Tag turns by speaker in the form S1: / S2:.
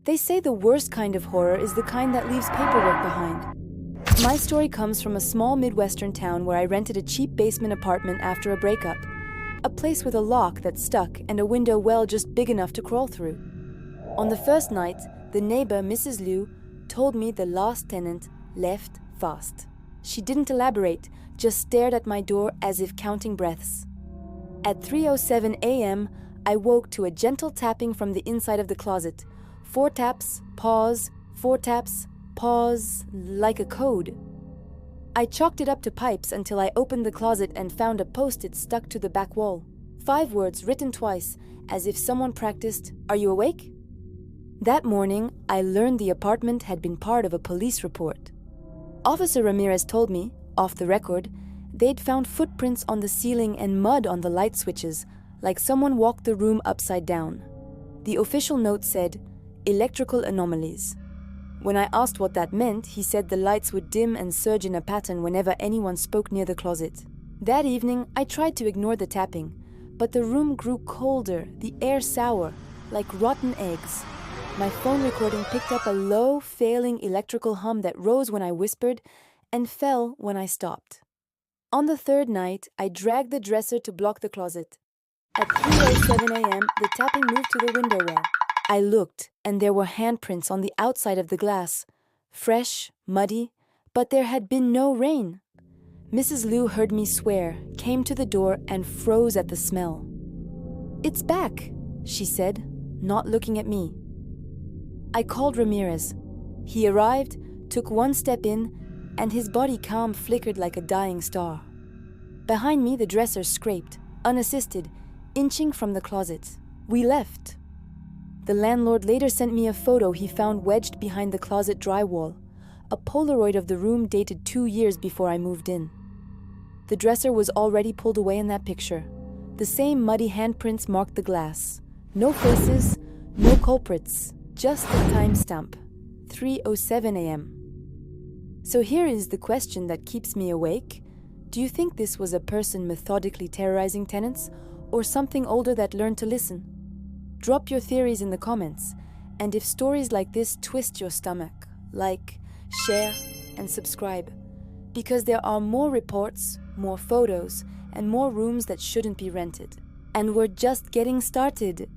S1: They say the worst kind of horror is the kind that leaves paperwork behind. My story comes from a small Midwestern town where I rented a cheap basement apartment after a breakup. A place with a lock that stuck and a window well just big enough to crawl through. On the first night, the neighbor, Mrs. Liu, told me the last tenant left fast. She didn't elaborate, just stared at my door as if counting breaths. At 3:07 a.m., I woke to a gentle tapping from the inside of the closet. 4 taps, pause, 4 taps, pause, like a code. I chalked it up to pipes until I opened the closet and found a post-it stuck to the back wall. 5 words written twice, as if someone practiced, "Are you awake?" That morning, I learned the apartment had been part of a police report. Officer Ramirez told me, off the record, they'd found footprints on the ceiling and mud on the light switches, like someone walked the room upside down. The official note said, "Electrical anomalies." When I asked what that meant, he said the lights would dim and surge in a pattern whenever anyone spoke near the closet. That evening, I tried to ignore the tapping, but the room grew colder, the air sour, like rotten eggs. My phone recording picked up a low, failing electrical hum that rose when I whispered and fell when I stopped. On the third night, I dragged the dresser to block the closet. At 3:07 a.m., the tapping moved to the window well. I looked, and there were handprints on the outside of the glass. Fresh, muddy, but there had been no rain. Mrs. Liu heard me swear, came to the door, and froze at the smell. "It's back," she said, not looking at me. I called Ramirez. He arrived, took one step in, and his body calm flickered like a dying star. Behind me, the dresser scraped, unassisted, inching from the closet. We left. The landlord later sent me a photo he found wedged behind the closet drywall, a Polaroid of the room dated 2 years before I moved in. The dresser was already pulled away in that picture. The same muddy handprints marked the glass. No faces, no culprits, just a timestamp, 3:07 a.m. So here is the question that keeps me awake. Do you think this was a person methodically terrorizing tenants, or something older that learned to listen? Drop your theories in the comments, and if stories like this twist your stomach, like, share, and subscribe. Because there are more reports, more photos, and more rooms that shouldn't be rented. And we're just getting started.